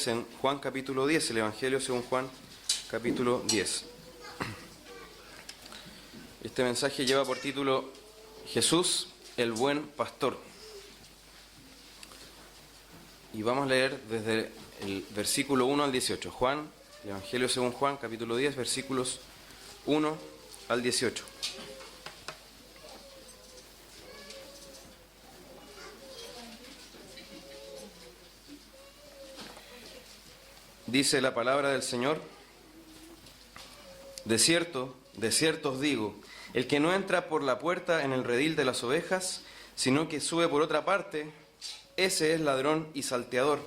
Biblias en Juan capítulo 10, el Evangelio según Juan capítulo 10. Este mensaje lleva por título Jesús, el buen pastor. Y vamos a leer desde el versículo 1 al 18. Juan, el Evangelio según Juan capítulo 10, versículos 1 al 18. Dice la palabra del Señor: de cierto os digo, el que no entra por la puerta en el redil de las ovejas, sino que sube por otra parte, ese es ladrón y salteador.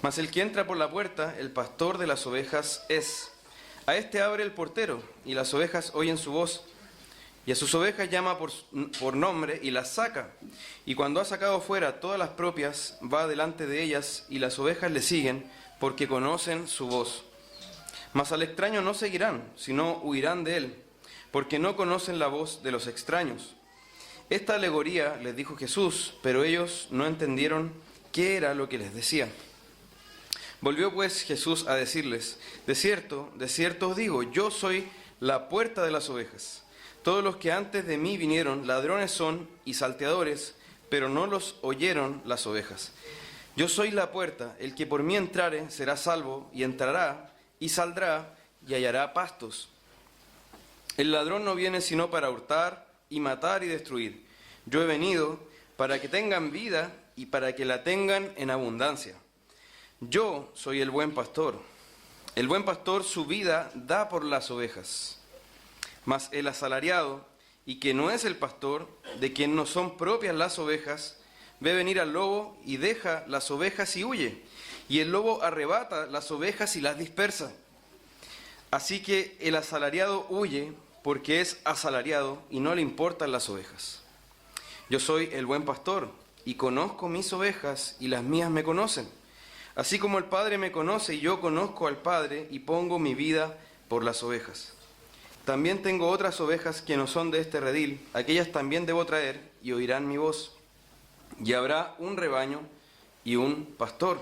Mas el que entra por la puerta, el pastor de las ovejas es. A éste abre el portero, y las ovejas oyen su voz, y a sus ovejas llama por nombre y las saca. Y cuando ha sacado fuera todas las propias, va delante de ellas, y las ovejas le siguen, porque conocen su voz. Mas al extraño no seguirán, sino huirán de él, porque no conocen la voz de los extraños. Esta alegoría les dijo Jesús, pero ellos no entendieron qué era lo que les decía. Volvió pues Jesús a decirles: de cierto os digo, yo soy la puerta de las ovejas. Todos los que antes de mí vinieron, ladrones son y salteadores, pero no los oyeron las ovejas. Yo soy la puerta, el que por mí entrare será salvo, y entrará y saldrá y hallará pastos. El ladrón no viene sino para hurtar y matar y destruir. Yo he venido para que tengan vida y para que la tengan en abundancia. Yo soy el buen pastor. El buen pastor su vida da por las ovejas. Mas el asalariado, y que no es el pastor, de quien no son propias las ovejas, ve venir al lobo y deja las ovejas y huye. Y el lobo arrebata las ovejas y las dispersa. Así que el asalariado huye porque es asalariado y no le importan las ovejas. Yo soy el buen pastor y conozco mis ovejas y las mías me conocen. Así como el Padre me conoce y yo conozco al Padre y pongo mi vida por las ovejas. También tengo otras ovejas que no son de este redil, aquellas también debo traer y oirán mi voz. Y habrá un rebaño y un pastor.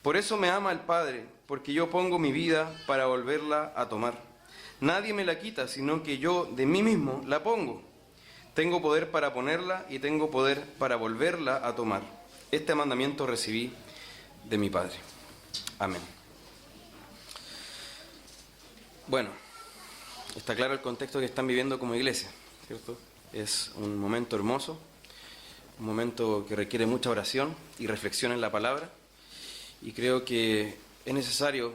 Por eso me ama el Padre, porque yo pongo mi vida para volverla a tomar. Nadie me la quita, sino que yo de mí mismo la pongo. Tengo poder para ponerla y tengo poder para volverla a tomar. Este mandamiento recibí de mi Padre. Amén. Bueno, está claro el contexto que están viviendo como iglesia, ¿cierto? Es un momento hermoso. Un momento que requiere mucha oración y reflexión en la palabra, y creo que es necesario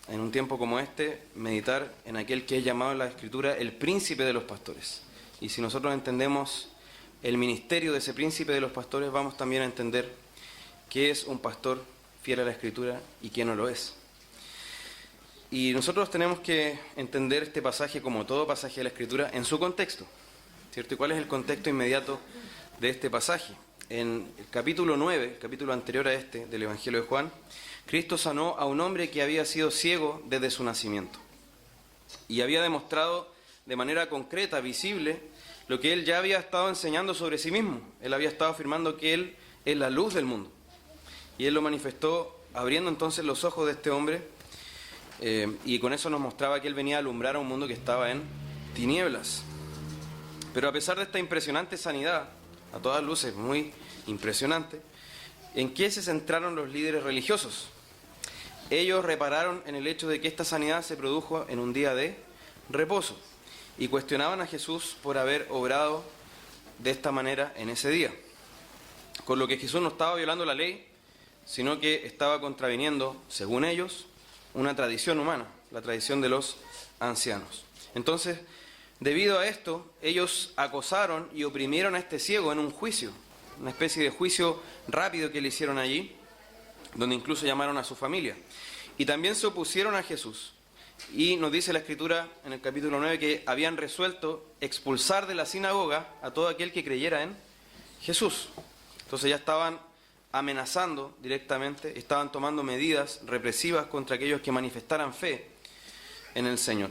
en un tiempo como este meditar en aquel que es llamado en la Escritura el príncipe de los pastores. Y si nosotros entendemos el ministerio de ese príncipe de los pastores, vamos también a entender qué es un pastor fiel a la Escritura y qué no lo es. Y nosotros tenemos que entender este pasaje, como todo pasaje de la Escritura, en su contexto, ¿cierto? ¿Y cuál es el contexto inmediato de este pasaje? En el capítulo 9, el capítulo anterior a este del Evangelio de Juan, Cristo sanó a un hombre que había sido ciego desde su nacimiento y había demostrado de manera concreta, visible, lo que él ya había estado enseñando sobre sí mismo. Él había estado afirmando que él es la luz del mundo, y él lo manifestó abriendo entonces los ojos de este hombre, y con eso nos mostraba que él venía a alumbrar a un mundo que estaba en tinieblas. Pero a pesar de esta impresionante sanidad, a todas luces muy impresionante, ¿en qué se centraron los líderes religiosos? Ellos repararon en el hecho de que esta sanidad se produjo en un día de reposo y cuestionaban a Jesús por haber obrado de esta manera en ese día. Con lo que Jesús no estaba violando la ley, sino que estaba contraviniendo, según ellos, una tradición humana, la tradición de los ancianos. Entonces, debido a esto, ellos acosaron y oprimieron a este ciego en un juicio, una especie de juicio rápido que le hicieron allí, donde incluso llamaron a su familia. Y también se opusieron a Jesús. Y nos dice la Escritura en el capítulo 9 que habían resuelto expulsar de la sinagoga a todo aquel que creyera en Jesús. Entonces ya estaban amenazando directamente, estaban tomando medidas represivas contra aquellos que manifestaran fe en el Señor.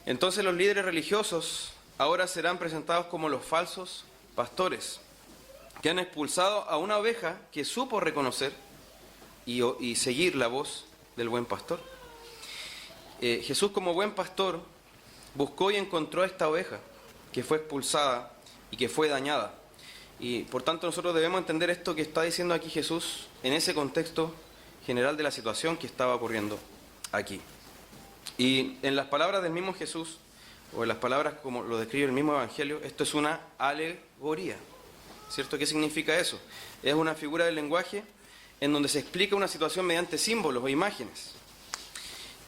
Entonces los líderes religiosos ahora serán presentados como los falsos pastores, que han expulsado a una oveja que supo reconocer y seguir la voz del buen pastor. Jesús, como buen pastor, buscó y encontró a esta oveja que fue expulsada y que fue dañada. Y por tanto nosotros debemos entender esto que está diciendo aquí Jesús en ese contexto general de la situación que estaba ocurriendo aquí. Y en las palabras del mismo Jesús, o en las palabras como lo describe el mismo Evangelio, esto es una alegoría. ¿Cierto? ¿Qué significa eso? Es una figura del lenguaje en donde se explica una situación mediante símbolos o imágenes.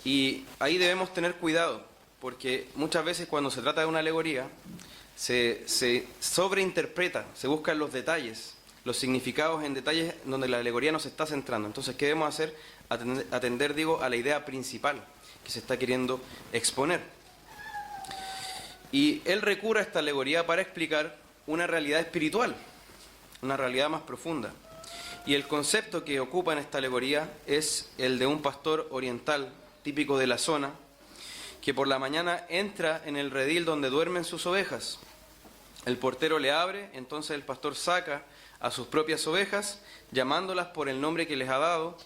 Y ahí debemos tener cuidado, porque muchas veces cuando se trata de una alegoría, se sobreinterpreta, se buscan los detalles, los significados en detalles donde la alegoría no se está centrando. Entonces, ¿qué debemos hacer? Atender, a la idea principal que se está queriendo exponer. Y él recurre a esta alegoría para explicar una realidad espiritual, una realidad más profunda. Y el concepto que ocupa en esta alegoría es el de un pastor oriental, típico de la zona, que por la mañana entra en el redil donde duermen sus ovejas. El portero le abre, entonces el pastor saca a sus propias ovejas, llamándolas por el nombre que les ha dado,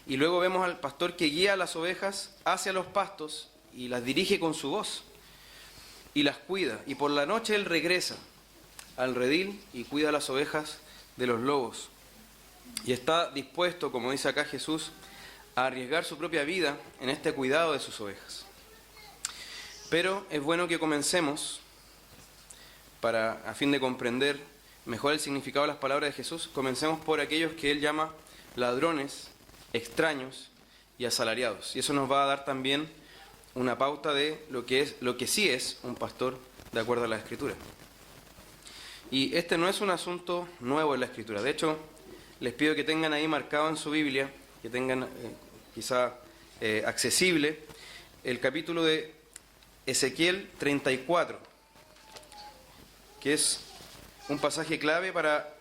y luego vemos al pastor que guía a las ovejas hacia los pastos y las dirige con su voz, y las cuida. Y por la noche él regresa al redil y cuida a las ovejas de los lobos. Y está dispuesto, como dice acá Jesús, a arriesgar su propia vida en este cuidado de sus ovejas. Pero es bueno que comencemos, a fin de comprender mejor el significado de las palabras de Jesús, comencemos por aquellos que él llama ladrones, extraños y asalariados. Y eso nos va a dar también una pauta de lo que sí es un pastor de acuerdo a la Escritura. Y este no es un asunto nuevo en la Escritura. De hecho, les pido que tengan ahí marcado en su Biblia, que tengan accesible, el capítulo de Ezequiel 34, que es un pasaje clave para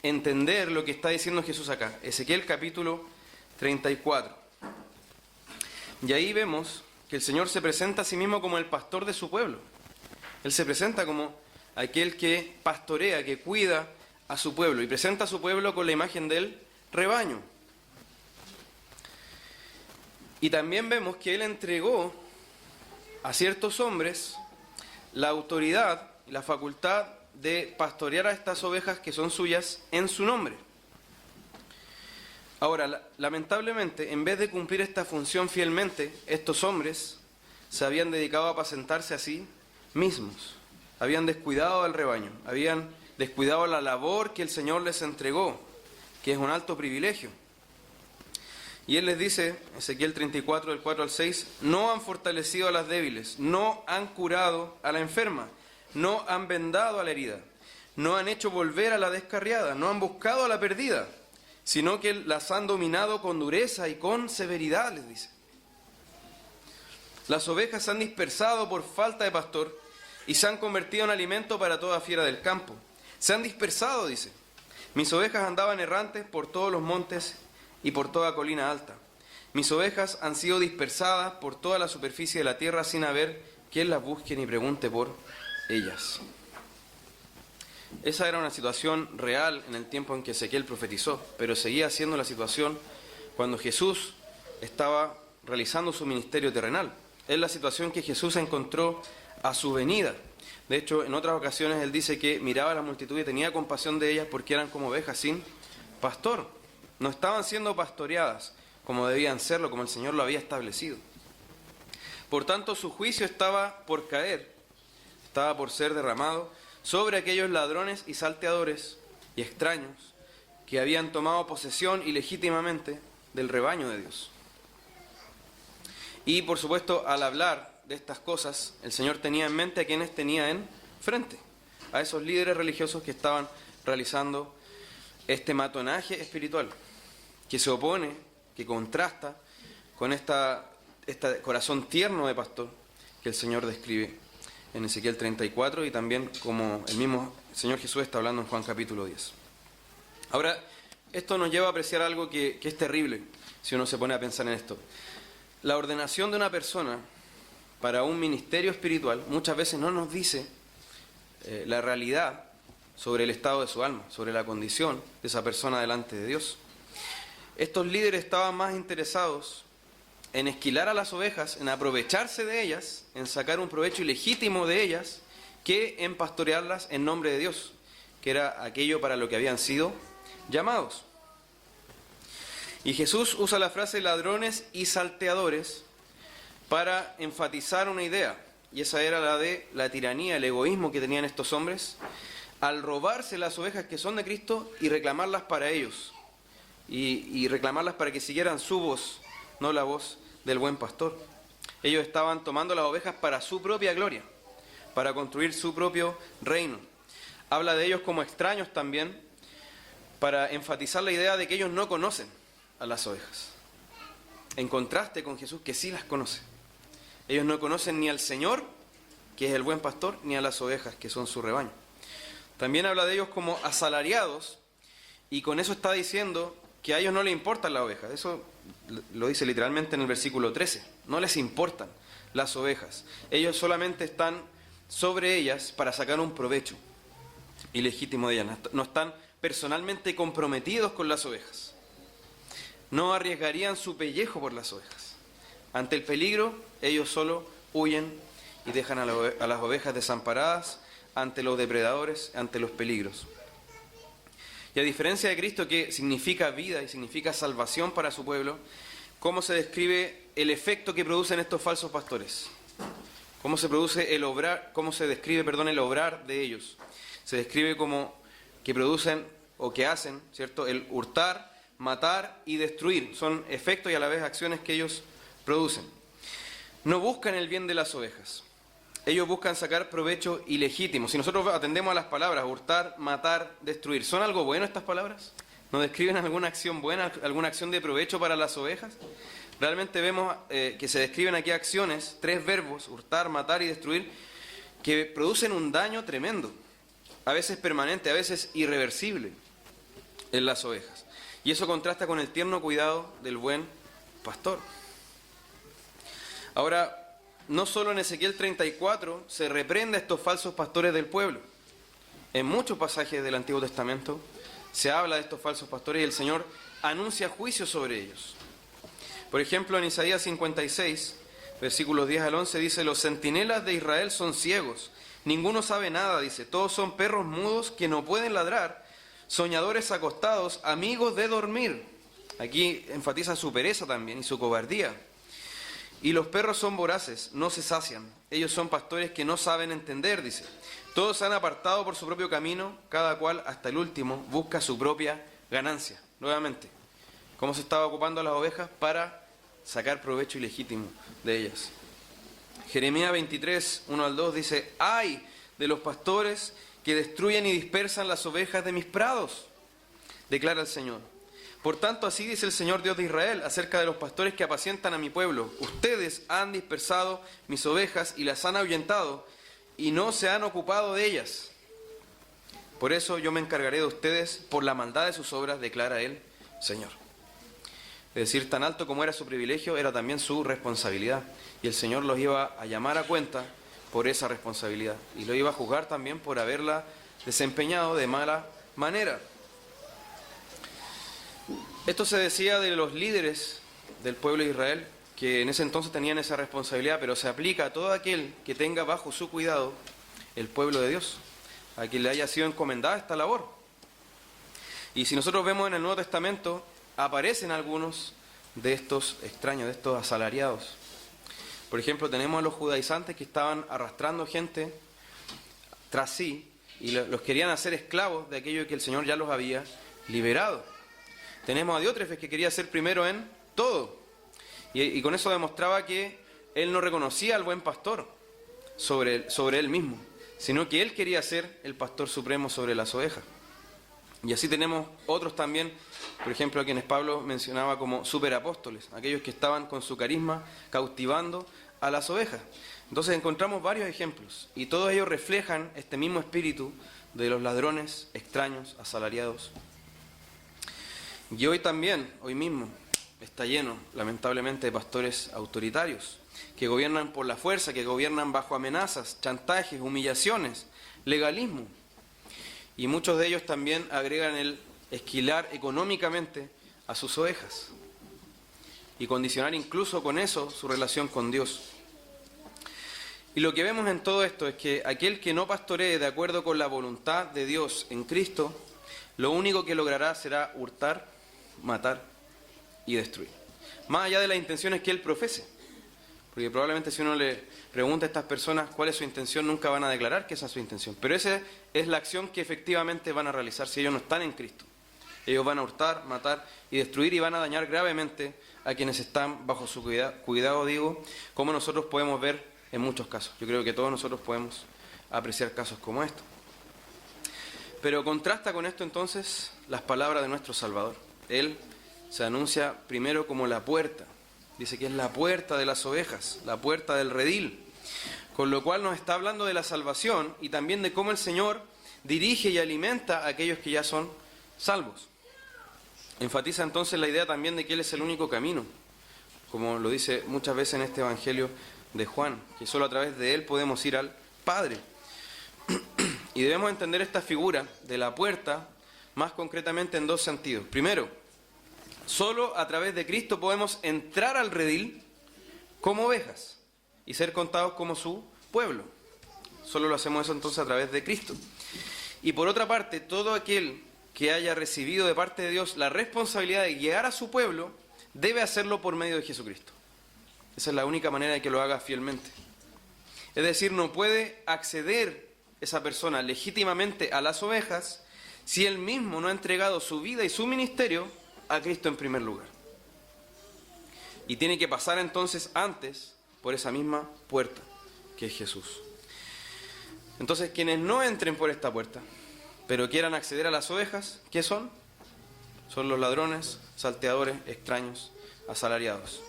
entender lo que está diciendo Jesús acá. Ezequiel capítulo 34. Y ahí vemos que el Señor se presenta a sí mismo como el pastor de su pueblo. Él se presenta como aquel que pastorea, que cuida a su pueblo, y presenta a su pueblo con la imagen del rebaño. Y también vemos que Él entregó a ciertos hombres la autoridad y la facultad de pastorear a estas ovejas que son suyas en su nombre. Ahora, lamentablemente, en vez de cumplir esta función fielmente, estos hombres se habían dedicado a apacentarse a sí mismos. Habían descuidado al rebaño, habían descuidado la labor que el Señor les entregó, que es un alto privilegio. Y Él les dice, Ezequiel 34, del 4 al 6, no han fortalecido a las débiles, no han curado a la enferma, no han vendado a la herida, no han hecho volver a la descarriada, no han buscado a la perdida, sino que las han dominado con dureza y con severidad, les dice. Las ovejas se han dispersado por falta de pastor y se han convertido en alimento para toda fiera del campo. Se han dispersado, dice. Mis ovejas andaban errantes por todos los montes y por toda colina alta. Mis ovejas han sido dispersadas por toda la superficie de la tierra sin haber quien las busque ni pregunte por ellas. Esa era una situación real en el tiempo en que Ezequiel profetizó, pero seguía siendo la situación cuando Jesús estaba realizando su ministerio terrenal. Es la situación que Jesús encontró a su venida. De hecho, en otras ocasiones Él dice que miraba a la multitud y tenía compasión de ellas porque eran como ovejas sin pastor. No estaban siendo pastoreadas como debían serlo, como el Señor lo había establecido. Por tanto, su juicio estaba por caer, estaba por ser derramado sobre aquellos ladrones y salteadores y extraños que habían tomado posesión ilegítimamente del rebaño de Dios. Y por supuesto, al hablar de estas cosas, el Señor tenía en mente a quienes tenía en frente, a esos líderes religiosos que estaban realizando este matonaje espiritual, que se opone, que contrasta con este corazón tierno de pastor que el Señor describe en Ezequiel 34 y también como el mismo Señor Jesús está hablando en Juan capítulo 10. Ahora, esto nos lleva a apreciar algo que es terrible si uno se pone a pensar en esto. La ordenación de una persona para un ministerio espiritual muchas veces no nos dice la realidad sobre el estado de su alma, sobre la condición de esa persona delante de Dios. estos líderes estaban más interesados en esquilar a las ovejas, en aprovecharse de ellas, en sacar un provecho ilegítimo de ellas, que en pastorearlas en nombre de Dios, que era aquello para lo que habían sido llamados. Y Jesús usa la frase ladrones y salteadores para enfatizar una idea, y esa era la de la tiranía, el egoísmo que tenían estos hombres, al robarse las ovejas que son de Cristo y reclamarlas para ellos, y reclamarlas para que siguieran su voz, no la voz del buen pastor. Ellos estaban tomando las ovejas para su propia gloria, para construir su propio reino. Habla de ellos como extraños también, para enfatizar la idea de que ellos no conocen a las ovejas, en contraste con Jesús, que sí las conoce. Ellos no conocen ni al Señor, que es el buen pastor, ni a las ovejas, que son su rebaño. También habla de ellos como asalariados, y con eso está diciendo que a ellos no les importan las ovejas. Eso lo dice literalmente en el versículo 13. No les importan las ovejas. Ellos solamente están sobre ellas para sacar un provecho ilegítimo de ellas. No están personalmente comprometidos con las ovejas. No arriesgarían su pellejo por las ovejas. Ante el peligro, ellos solo huyen y dejan a las ovejas desamparadas ante los depredadores, ante los peligros. Y a diferencia de Cristo, que significa vida y significa salvación para su pueblo, ¿cómo se describe el efecto que producen estos falsos pastores? ¿Cómo se produce el obrar, cómo se describe, el obrar de ellos? Se describe como que producen o que hacen, ¿cierto?, el hurtar, matar y destruir. Son efectos y a la vez acciones que ellos producen. No buscan el bien de las ovejas. Ellos buscan sacar provecho ilegítimo. Si nosotros atendemos a las palabras hurtar, matar, destruir, ¿son algo bueno estas palabras? ¿Nos describen alguna acción buena, alguna acción de provecho para las ovejas? Realmente vemos que se describen aquí acciones, 3 verbos, hurtar, matar y destruir, que producen un daño tremendo, a veces permanente, a veces irreversible en las ovejas. Y eso contrasta con el tierno cuidado del buen pastor. Ahora, no solo en Ezequiel 34 se reprende a estos falsos pastores del pueblo. En muchos pasajes del Antiguo Testamento se habla de estos falsos pastores y el Señor anuncia juicio sobre ellos. Por ejemplo, en Isaías 56, versículos 10 al 11, dice: los centinelas de Israel son ciegos, ninguno sabe nada, dice, todos son perros mudos que no pueden ladrar, soñadores acostados, amigos de dormir. Aquí enfatiza su pereza también y su cobardía. Y los perros son voraces, no se sacian. Ellos son pastores que no saben entender, dice. Todos se han apartado por su propio camino, cada cual hasta el último busca su propia ganancia. Nuevamente, ¿cómo se estaba ocupando a las ovejas? Para sacar provecho ilegítimo de ellas. Jeremías 23, 1 al 2 dice: ¡ay de los pastores que destruyen y dispersan las ovejas de mis prados!, declara el Señor. Por tanto, así dice el Señor Dios de Israel acerca de los pastores que apacientan a mi pueblo: ustedes han dispersado mis ovejas y las han ahuyentado, y no se han ocupado de ellas. Por eso yo me encargaré de ustedes por la maldad de sus obras, declara el Señor. Es decir, tan alto como era su privilegio, era también su responsabilidad. Y el Señor los iba a llamar a cuenta por esa responsabilidad. Y lo iba a juzgar también por haberla desempeñado de mala manera. Esto se decía de los líderes del pueblo de Israel, que en ese entonces tenían esa responsabilidad, pero se aplica a todo aquel que tenga bajo su cuidado el pueblo de Dios, a quien le haya sido encomendada esta labor. Y si nosotros vemos en el Nuevo Testamento, aparecen algunos de estos extraños, de estos asalariados. Por ejemplo, tenemos a los judaizantes que estaban arrastrando gente tras sí y los querían hacer esclavos de aquello que el Señor ya los había liberado. Tenemos a Diótrefes, que quería ser primero en todo. Y con eso demostraba que él no reconocía al buen pastor sobre él mismo, sino que él quería ser el pastor supremo sobre las ovejas. Y así tenemos otros también, por ejemplo, a quienes Pablo mencionaba como superapóstoles, aquellos que estaban con su carisma cautivando a las ovejas. Entonces encontramos varios ejemplos, y todos ellos reflejan este mismo espíritu de los ladrones extraños, asalariados. Y hoy también, hoy mismo, está lleno, lamentablemente, de pastores autoritarios, que gobiernan por la fuerza, que gobiernan bajo amenazas, chantajes, humillaciones, legalismo. Y muchos de ellos también agregan el esquilar económicamente a sus ovejas y condicionar incluso con eso su relación con Dios. Y lo que vemos en todo esto es que aquel que no pastoree de acuerdo con la voluntad de Dios en Cristo, lo único que logrará será hurtar, matar y destruir. Más allá de las intenciones que él profese. Porque probablemente si uno le pregunta a estas personas cuál es su intención, nunca van a declarar que esa es su intención. Pero esa es la acción que efectivamente van a realizar si ellos no están en Cristo. Ellos van a hurtar, matar y destruir y van a dañar gravemente a quienes están bajo su cuidado, digo, como nosotros podemos ver en muchos casos. Yo creo que todos nosotros podemos apreciar casos como estos. Pero contrasta con esto entonces las palabras de nuestro Salvador. Él se anuncia primero como la puerta. Dice que es la puerta de las ovejas, la puerta del redil. Con lo cual nos está hablando de la salvación y también de cómo el Señor dirige y alimenta a aquellos que ya son salvos. Enfatiza entonces la idea también de que Él es el único camino, como lo dice muchas veces en este Evangelio de Juan, que solo a través de Él podemos ir al Padre. Y debemos entender esta figura de la puerta más concretamente en dos sentidos. Primero, solo a través de Cristo podemos entrar al redil como ovejas y ser contados como su pueblo. Solo lo hacemos eso entonces a través de Cristo. Y por otra parte, todo aquel que haya recibido de parte de Dios la responsabilidad de guiar a su pueblo, debe hacerlo por medio de Jesucristo. Esa es la única manera de que lo haga fielmente. Es decir, no puede acceder esa persona legítimamente a las ovejas si él mismo no ha entregado su vida y su ministerio a Cristo en primer lugar. Y tiene que pasar entonces antes por esa misma puerta, que es Jesús. Entonces, quienes no entren por esta puerta, pero quieran acceder a las ovejas, ¿qué son? Son los ladrones, salteadores, extraños, asalariados.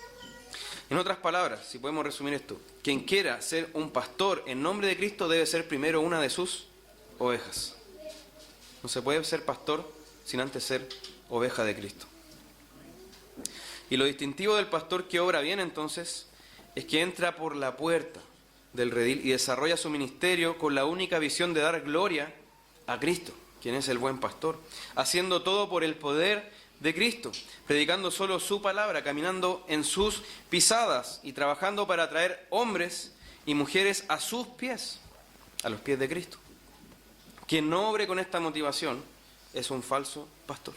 En otras palabras, si podemos resumir esto, quien quiera ser un pastor en nombre de Cristo debe ser primero una de sus ovejas. No se puede ser pastor sin antes ser oveja de Cristo. Y lo distintivo del pastor que obra bien entonces es que entra por la puerta del redil y desarrolla su ministerio con la única visión de dar gloria a Cristo, quien es el buen pastor, haciendo todo por el poder de Cristo, predicando solo su palabra, caminando en sus pisadas y trabajando para atraer hombres y mujeres a sus pies, a los pies de Cristo. Quien no obre con esta motivación es un falso pastor.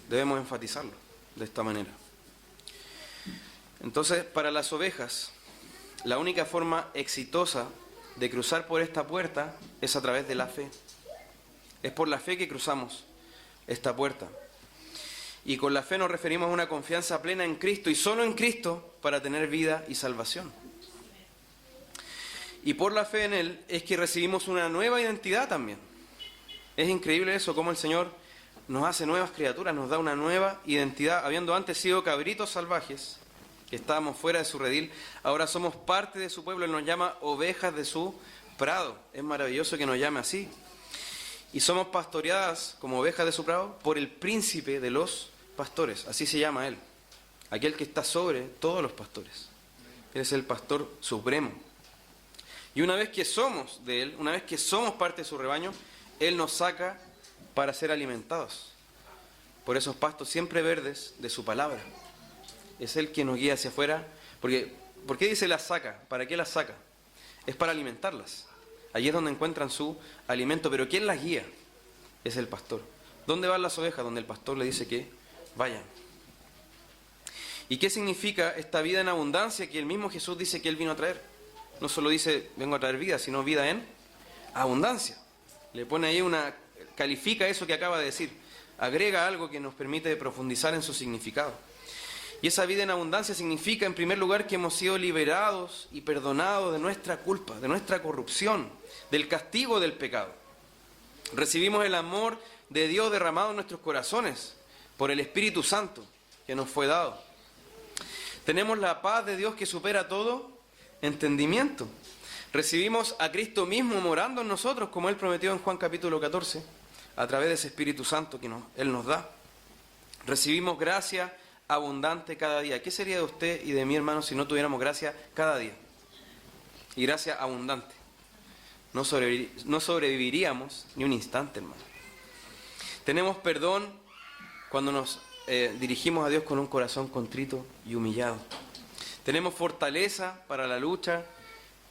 Debemos enfatizarlo de esta manera. Entonces, para las ovejas, la única forma exitosa de cruzar por esta puerta es a través de la fe. Es por la fe que cruzamos esta puerta. Y con la fe nos referimos a una confianza plena en Cristo y solo en Cristo para tener vida y salvación. Y por la fe en Él es que recibimos una nueva identidad también. Es increíble eso, cómo el Señor nos hace nuevas criaturas, nos da una nueva identidad. Habiendo antes sido cabritos salvajes, que estábamos fuera de su redil, ahora somos parte de su pueblo. Él nos llama ovejas de su prado. Es maravilloso que nos llame así. Y somos pastoreadas como ovejas de su prado por el príncipe de los pastores. Así se llama Él. Aquel que está sobre todos los pastores. Él es el pastor supremo. Y una vez que somos de Él, una vez que somos parte de su rebaño, Él nos saca para ser alimentados por esos pastos siempre verdes de su palabra. Es Él quien nos guía hacia afuera. Porque, ¿por qué dice las saca? ¿Para qué las saca? Es para alimentarlas. Allí es donde encuentran su alimento. Pero ¿quién las guía? Es el pastor. ¿Dónde van las ovejas? Donde el pastor le dice que vayan. ¿Y qué significa esta vida en abundancia que el mismo Jesús dice que Él vino a traer? No solo dice, vengo a traer vida, sino vida en abundancia. Le pone ahí califica eso que acaba de decir. Agrega algo que nos permite profundizar en su significado. Y esa vida en abundancia significa, en primer lugar, que hemos sido liberados y perdonados de nuestra culpa, de nuestra corrupción, del castigo del pecado. Recibimos el amor de Dios derramado en nuestros corazones por el Espíritu Santo que nos fue dado. Tenemos la paz de Dios que supera todo entendimiento. Recibimos a Cristo mismo morando en nosotros, como Él prometió en Juan capítulo 14, a través de ese Espíritu Santo que Él nos da. Recibimos gracia abundante cada día. ¿Qué sería de usted y de mi hermano si no tuviéramos gracia cada día? Y gracia abundante. No sobreviviríamos ni un instante, hermano. Tenemos perdón cuando nos dirigimos a Dios con un corazón contrito y humillado. Tenemos fortaleza para la lucha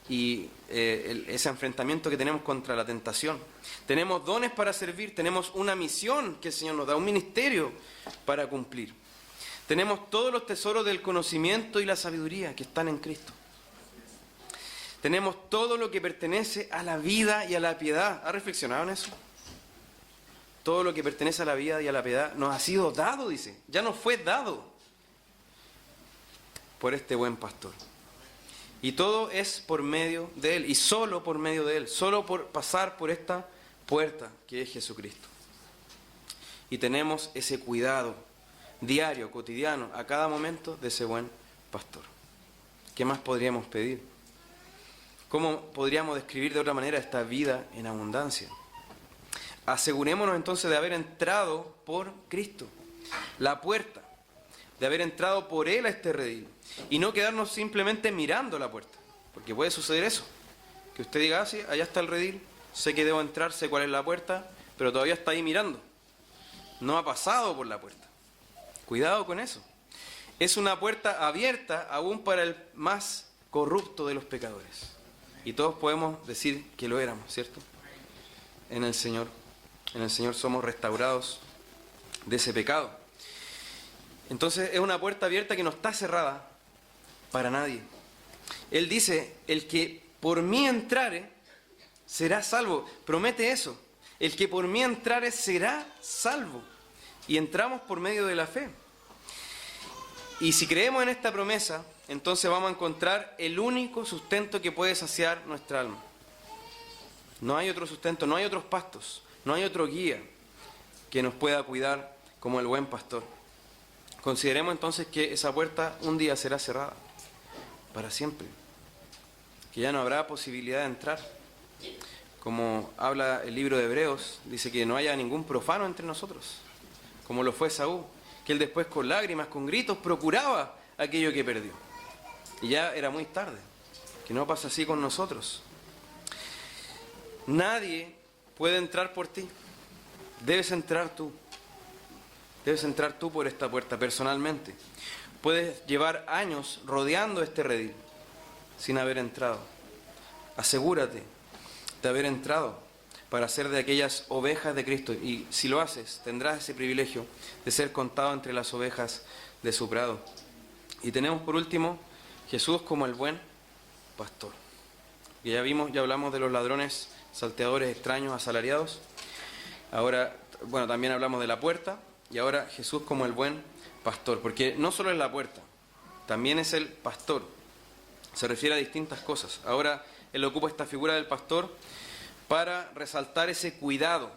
y ese enfrentamiento que tenemos contra la tentación. Tenemos dones para servir, tenemos una misión que el Señor nos da, un ministerio para cumplir. Tenemos todos los tesoros del conocimiento y la sabiduría que están en Cristo. Tenemos todo lo que pertenece a la vida y a la piedad. ¿Ha reflexionado en eso? Todo lo que pertenece a la vida y a la piedad nos ha sido dado, dice. Ya nos fue dado por este buen pastor. Y todo es por medio de Él, y solo por medio de Él, solo por pasar por esta puerta que es Jesucristo. Y tenemos ese cuidado diario, cotidiano, a cada momento de ese buen pastor. ¿Qué más podríamos pedir? ¿Cómo podríamos describir de otra manera esta vida en abundancia? Asegurémonos entonces de haber entrado por Cristo, la puerta, de haber entrado por Él a este redil, y no quedarnos simplemente mirando la puerta, porque puede suceder eso, que usted diga, sí, allá está el redil, sé que debo entrar, sé cuál es la puerta, pero todavía está ahí mirando, no ha pasado por la puerta. Cuidado con eso. Es una puerta abierta aún para el más corrupto de los pecadores, y todos podemos decir que lo éramos, ¿cierto? En el Señor somos restaurados de ese pecado. Entonces es una puerta abierta que no está cerrada para nadie. Él dice, el que por mí entrare será salvo. Promete eso. El que por mí entrare será salvo. Y entramos por medio de la fe. Y si creemos en esta promesa, entonces vamos a encontrar el único sustento que puede saciar nuestra alma. No hay otro sustento, no hay otros pastos, no hay otro guía que nos pueda cuidar como el buen pastor. Consideremos entonces que esa puerta un día será cerrada, para siempre, que ya no habrá posibilidad de entrar. Como habla el libro de Hebreos, dice que no haya ningún profano entre nosotros, como lo fue Saúl, que él después con lágrimas, con gritos, procuraba aquello que perdió. Y ya era muy tarde, que no pasa así con nosotros. Nadie puede entrar por ti, debes entrar tú. Debes entrar tú por esta puerta personalmente. Puedes llevar años rodeando este redil sin haber entrado. Asegúrate de haber entrado para ser de aquellas ovejas de Cristo. Y si lo haces, tendrás ese privilegio de ser contado entre las ovejas de su prado. Y tenemos por último Jesús como el buen pastor. Y ya hablamos de los ladrones, salteadores, extraños, asalariados. Ahora, también hablamos de la puerta. Y ahora Jesús como el buen pastor, porque no solo es la puerta, también es el pastor. Se refiere a distintas cosas. Ahora Él ocupa esta figura del pastor para resaltar ese cuidado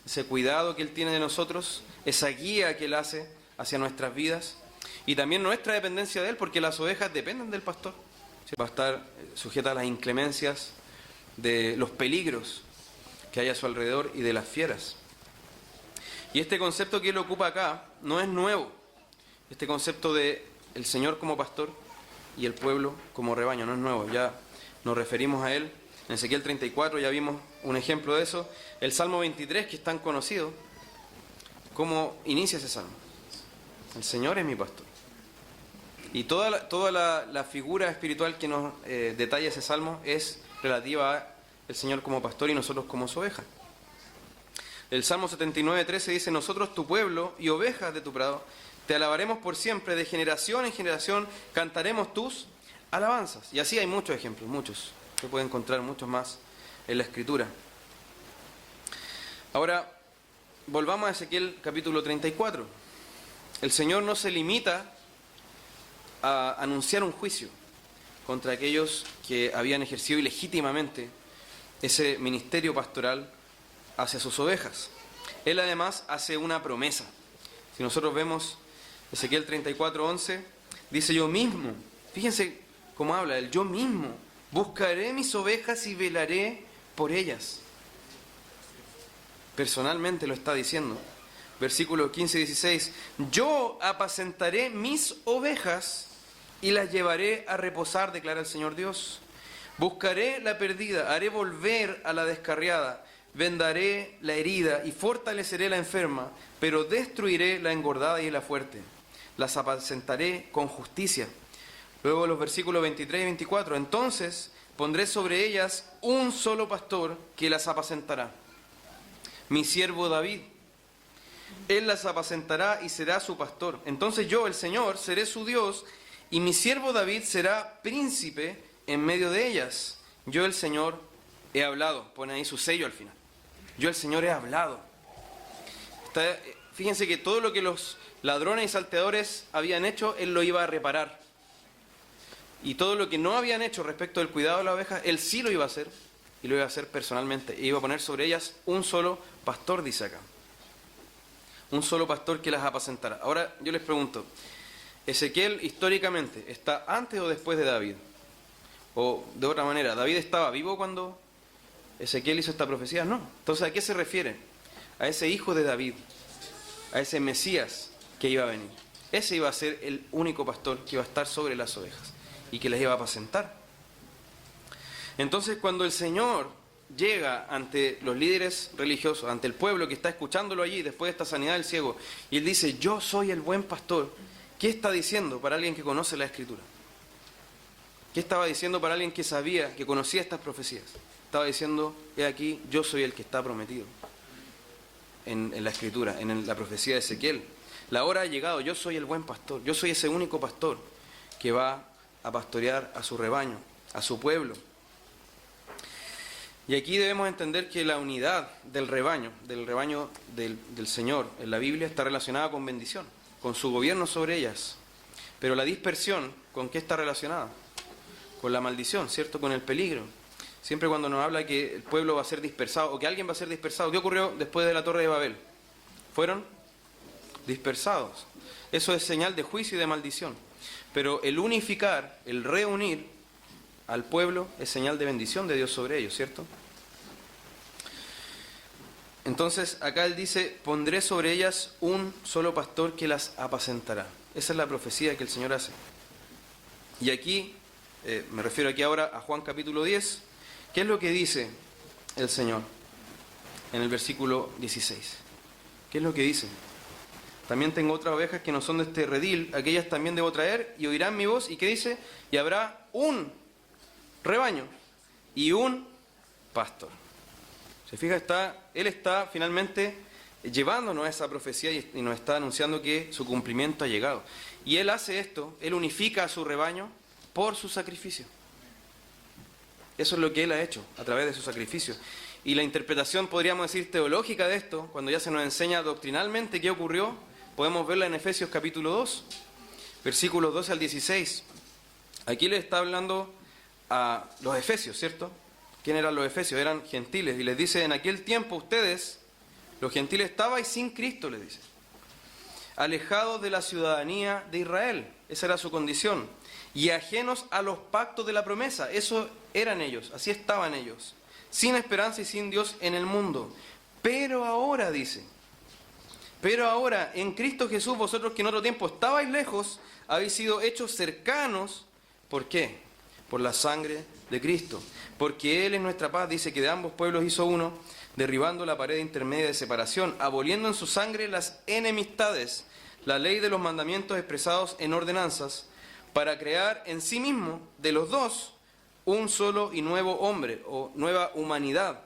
que Él tiene de nosotros, esa guía que Él hace hacia nuestras vidas y también nuestra dependencia de Él, porque las ovejas dependen del pastor. Va a estar sujeta a las inclemencias de los peligros que hay a su alrededor y de las fieras. Y este concepto que Él ocupa acá no es nuevo. Este concepto de el Señor como pastor y el pueblo como rebaño no es nuevo. Ya nos referimos a Él. En Ezequiel 34 ya vimos un ejemplo de eso. El Salmo 23, que es tan conocido. ¿Cómo inicia ese salmo? El Señor es mi pastor. Y toda la figura espiritual que nos detalla ese salmo es relativa a el Señor como pastor y nosotros como su oveja. El Salmo 79:13 dice, nosotros tu pueblo y ovejas de tu prado, te alabaremos por siempre, de generación en generación cantaremos tus alabanzas. Y así hay muchos ejemplos, muchos. Se puede encontrar muchos más en la Escritura. Ahora, volvamos a Ezequiel capítulo 34. El Señor no se limita a anunciar un juicio contra aquellos que habían ejercido ilegítimamente ese ministerio pastoral hacia sus ovejas. Él además hace una promesa. Si nosotros vemos Ezequiel 34:11, dice yo mismo, fíjense cómo habla él, yo mismo buscaré mis ovejas y velaré por ellas. Personalmente lo está diciendo. Versículos 15 y 16, yo apacentaré mis ovejas y las llevaré a reposar, declara el Señor Dios. Buscaré la perdida, haré volver a la descarriada, vendaré la herida y fortaleceré la enferma, pero destruiré la engordada y la fuerte. Las apacentaré con justicia. Luego los versículos 23 y 24. Entonces pondré sobre ellas un solo pastor que las apacentará. Mi siervo David. Él las apacentará y será su pastor. Entonces yo, el Señor, seré su Dios, y mi siervo David será príncipe en medio de ellas. Yo, el Señor, he hablado. Pone ahí su sello al final. Yo, el Señor, he hablado. Fíjense que todo lo que los ladrones y salteadores habían hecho, Él lo iba a reparar. Y todo lo que no habían hecho respecto del cuidado de la oveja, Él sí lo iba a hacer. Y lo iba a hacer personalmente. E iba a poner sobre ellas un solo pastor, dice acá. Un solo pastor que las apacentará. Ahora yo les pregunto, ¿Ezequiel históricamente está antes o después de David? O de otra manera, ¿David estaba vivo cuando Ezequiel hizo esta profecía? No. Entonces, ¿a qué se refiere? A ese hijo de David, a ese Mesías que iba a venir. Ese iba a ser el único pastor que iba a estar sobre las ovejas y que las iba a apacentar. Entonces, cuando el Señor llega ante los líderes religiosos, ante el pueblo que está escuchándolo allí después de esta sanidad del ciego, y Él dice, yo soy el buen pastor, ¿qué está diciendo para alguien que conoce la Escritura? ¿Qué estaba diciendo para alguien que sabía, que conocía estas profecías? Estaba diciendo, he aquí, yo soy el que está prometido en la Escritura, en la profecía de Ezequiel. La hora ha llegado, yo soy el buen pastor, yo soy ese único pastor que va a pastorear a su rebaño, a su pueblo. Y aquí debemos entender que la unidad del rebaño del Señor en la Biblia está relacionada con bendición, con su gobierno sobre ellas. Pero la dispersión, ¿con qué está relacionada? Con la maldición, ¿cierto? Con el peligro. Siempre cuando nos habla que el pueblo va a ser dispersado o que alguien va a ser dispersado, ¿qué ocurrió después de la Torre de Babel? Fueron dispersados. Eso es señal de juicio y de maldición. Pero el unificar, el reunir al pueblo es señal de bendición de Dios sobre ellos, ¿cierto? Entonces acá Él dice, pondré sobre ellas un solo pastor que las apacentará. Esa es la profecía que el Señor hace. Y aquí, me refiero aquí ahora a Juan capítulo 10, ¿qué es lo que dice el Señor en el versículo 16? ¿Qué es lo que dice? También tengo otras ovejas que no son de este redil, aquellas también debo traer y oirán mi voz. ¿Y qué dice? Y habrá un rebaño y un pastor. ¿Se fija? Él está finalmente llevándonos a esa profecía y nos está anunciando que su cumplimiento ha llegado. Y Él hace esto, Él unifica a su rebaño por su sacrificio. Eso es lo que Él ha hecho a través de su sacrificio. Y la interpretación, podríamos decir, teológica de esto, cuando ya se nos enseña doctrinalmente qué ocurrió, podemos verla en Efesios capítulo 2, versículos 12 al 16. Aquí le está hablando a los efesios, ¿cierto? ¿Quién eran los efesios? Eran gentiles. Y les dice, en aquel tiempo ustedes, los gentiles, estabais sin Cristo, les dice. Alejados de la ciudadanía de Israel. Esa era su condición. Y ajenos a los pactos de la promesa. Eso eran ellos, así estaban ellos. Sin esperanza y sin Dios en el mundo. Pero ahora, dice, pero ahora en Cristo Jesús, vosotros que en otro tiempo estabais lejos, habéis sido hechos cercanos. ¿Por qué? Por la sangre de Cristo. Porque Él es nuestra paz, dice que de ambos pueblos hizo uno, derribando la pared intermedia de separación, aboliendo en su sangre las enemistades, la ley de los mandamientos expresados en ordenanzas, para crear en sí mismo de los dos un solo y nuevo hombre o nueva humanidad,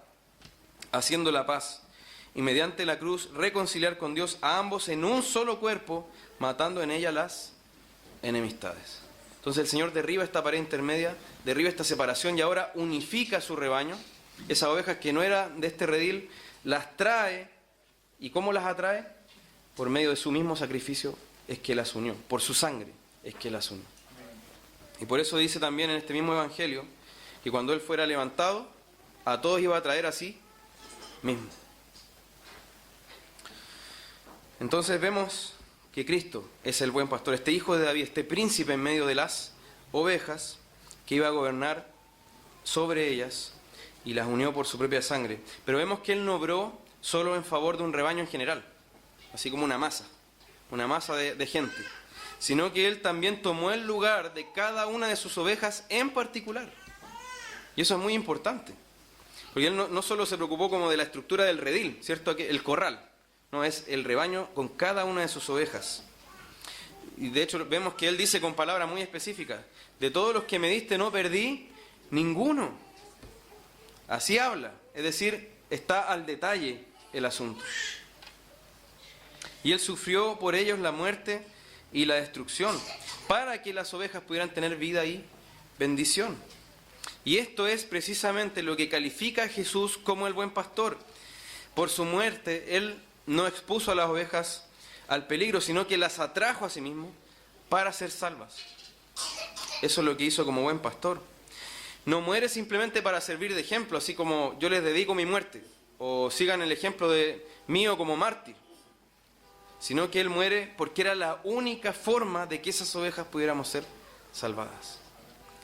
haciendo la paz, y mediante la cruz reconciliar con Dios a ambos en un solo cuerpo, matando en ella las enemistades. Entonces el Señor derriba esta pared intermedia, derriba esta separación y ahora unifica su rebaño. Esas ovejas que no eran de este redil, las trae. ¿Y cómo las atrae? Por medio de su mismo sacrificio es que las unió, por su sangre es que las unió. Y por eso dice también en este mismo evangelio que cuando Él fuera levantado, a todos iba a traer a sí mismo. Entonces vemos que Cristo es el buen pastor, este hijo de David, este príncipe en medio de las ovejas, que iba a gobernar sobre ellas y las unió por su propia sangre. Pero vemos que Él no obró solo en favor de un rebaño en general, así como una masa de gente, sino que Él también tomó el lugar de cada una de sus ovejas en particular. Y eso es muy importante. Porque Él no solo se preocupó como de la estructura del redil, ¿cierto? El corral, no, es el rebaño con cada una de sus ovejas. Y de hecho vemos que Él dice con palabras muy específicas, de todos los que me diste no perdí ninguno. Así habla, es decir, está al detalle el asunto. Y Él sufrió por ellos la muerte y la destrucción, para que las ovejas pudieran tener vida y bendición. Y esto es precisamente lo que califica a Jesús como el buen pastor. Por su muerte, Él no expuso a las ovejas al peligro, sino que las atrajo a sí mismo para ser salvas. Eso es lo que hizo como buen pastor. No muere simplemente para servir de ejemplo, así como yo les dedico mi muerte, o sigan el ejemplo de mío como mártir, sino que Él muere porque era la única forma de que esas ovejas pudiéramos ser salvadas.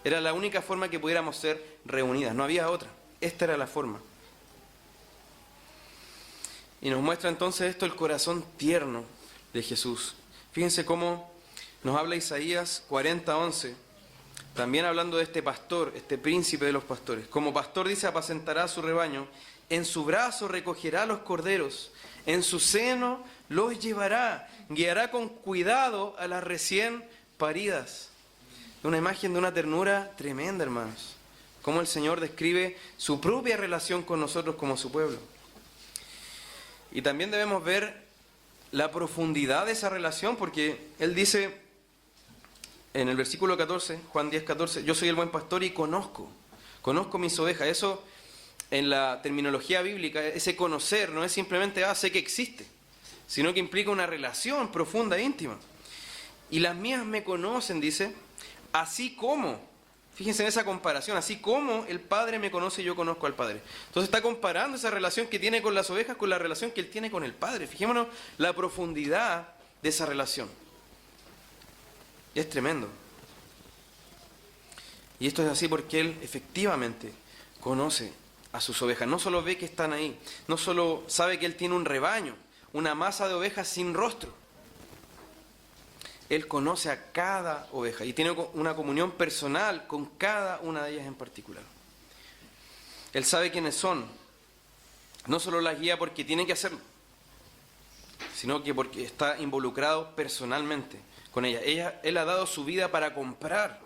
Era la única forma que pudiéramos ser reunidas, no había otra. Esta era la forma. Y nos muestra entonces esto el corazón tierno de Jesús. Fíjense cómo nos habla Isaías 40:11, también hablando de este pastor, este príncipe de los pastores. Como pastor dice, apacentará a su rebaño, en su brazo recogerá los corderos, en su seno los llevará, guiará con cuidado a las recién paridas. Una imagen de una ternura tremenda, hermanos. Cómo el Señor describe su propia relación con nosotros como su pueblo. Y también debemos ver la profundidad de esa relación, porque Él dice en el versículo 14, Juan 10:14, yo soy el buen pastor y conozco mis ovejas. Eso en la terminología bíblica, ese conocer no es simplemente, sé que existe, sino que implica una relación profunda e íntima. Y las mías me conocen, dice, así como, fíjense en esa comparación, así como el Padre me conoce, yo conozco al Padre. Entonces está comparando esa relación que tiene con las ovejas con la relación que Él tiene con el Padre. Fijémonos la profundidad de esa relación. Es tremendo. Y esto es así porque Él efectivamente conoce a sus ovejas. No solo ve que están ahí, no solo sabe que Él tiene un rebaño, una masa de ovejas sin rostro. Él conoce a cada oveja y tiene una comunión personal con cada una de ellas en particular. Él sabe quiénes son. No solo las guía porque tiene que hacerlo, sino que porque está involucrado personalmente con ellas. Él ha dado su vida para comprar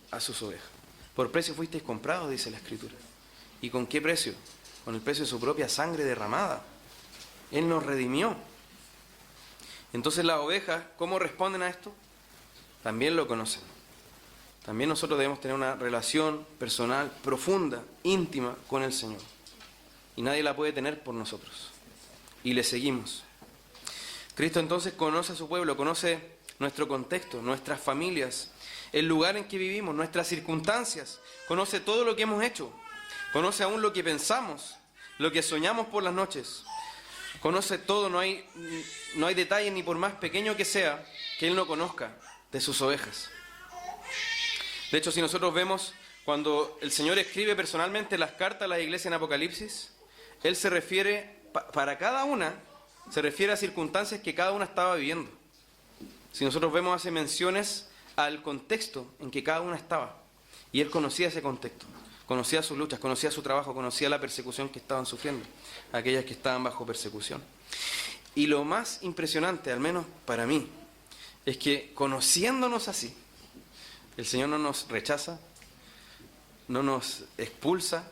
a sus ovejas. Por precio fuisteis comprados, dice la Escritura. ¿Y con qué precio? Con el precio de su propia sangre derramada. Él nos redimió. Entonces las ovejas, ¿cómo responden a esto? También lo conocen. También nosotros debemos tener una relación personal, profunda, íntima con el Señor. Y nadie la puede tener por nosotros. Y le seguimos. Cristo entonces conoce a su pueblo, conoce nuestro contexto, nuestras familias, el lugar en que vivimos, nuestras circunstancias. Conoce todo lo que hemos hecho. Conoce aún lo que pensamos, lo que soñamos por las noches. Conoce todo, no hay detalle, ni por más pequeño que sea, que Él no conozca de sus ovejas. De hecho, si nosotros vemos cuando el Señor escribe personalmente las cartas a la iglesia en Apocalipsis, Él se refiere, para cada una, se refiere a circunstancias que cada una estaba viviendo. Si nosotros vemos, hace menciones al contexto en que cada una estaba. Y Él conocía ese contexto. Conocía sus luchas, conocía su trabajo, conocía la persecución que estaban sufriendo, aquellas que estaban bajo persecución. Y lo más impresionante, al menos para mí, es que conociéndonos así, el Señor no nos rechaza, no nos expulsa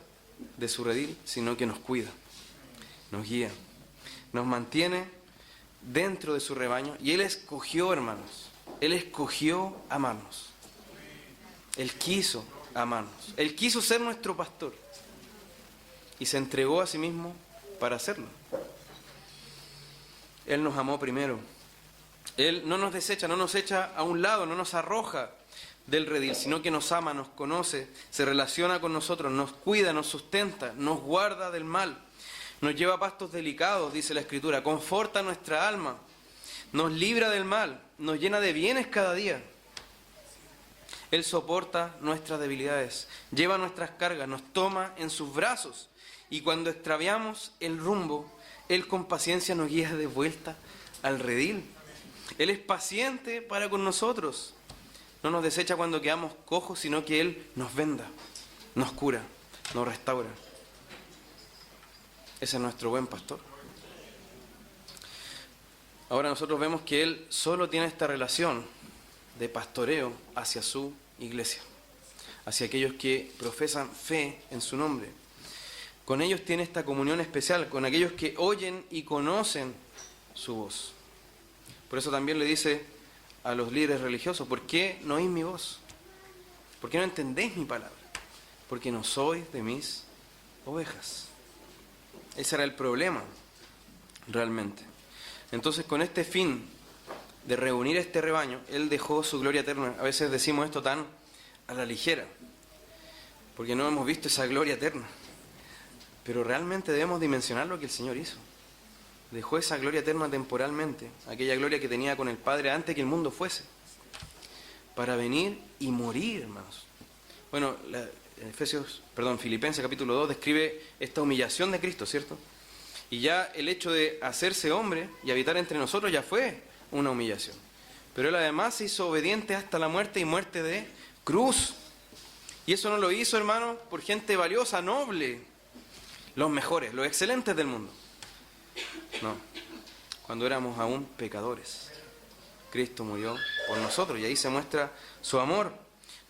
de su redil, sino que nos cuida, nos guía, nos mantiene dentro de su rebaño. Y Él escogió, hermanos, Él escogió amarnos. Él quiso amarnos. Él quiso ser nuestro pastor y se entregó a sí mismo para hacerlo. Él nos amó primero. Él no nos desecha, no nos echa a un lado, no nos arroja del redil, sino que nos ama, nos conoce, se relaciona con nosotros, nos cuida, nos sustenta, nos guarda del mal, nos lleva a pastos delicados, dice la Escritura, conforta nuestra alma, nos libra del mal, nos llena de bienes cada día. Él soporta nuestras debilidades, lleva nuestras cargas, nos toma en sus brazos y cuando extraviamos el rumbo, Él con paciencia nos guía de vuelta al redil. Él es paciente para con nosotros. No nos desecha cuando quedamos cojos, sino que Él nos venda, nos cura, nos restaura. Ese es nuestro buen pastor. Ahora nosotros vemos que Él solo tiene esta relación de pastoreo hacia su iglesia, hacia aquellos que profesan fe en su nombre. Con ellos tiene esta comunión especial, con aquellos que oyen y conocen su voz. Por eso también le dice a los líderes religiosos: ¿por qué no oís mi voz? ¿Por qué no entendéis mi palabra? Porque no sois de mis ovejas. Ese era el problema, realmente. Entonces, con este fin de reunir este rebaño, Él dejó su gloria eterna. A veces decimos esto tan a la ligera, porque no hemos visto esa gloria eterna. Pero realmente debemos dimensionar lo que el Señor hizo. Dejó esa gloria eterna temporalmente, aquella gloria que tenía con el Padre antes que el mundo fuese, para venir y morir, hermanos. Bueno, Filipenses capítulo 2 describe esta humillación de Cristo, ¿cierto? Y ya el hecho de hacerse hombre y habitar entre nosotros ya fue una humillación. Pero Él además se hizo obediente hasta la muerte, y muerte de cruz. Y eso no lo hizo, hermano, por gente valiosa, noble, los mejores, los excelentes del mundo. No, cuando éramos aún pecadores, Cristo murió por nosotros, y ahí se muestra su amor.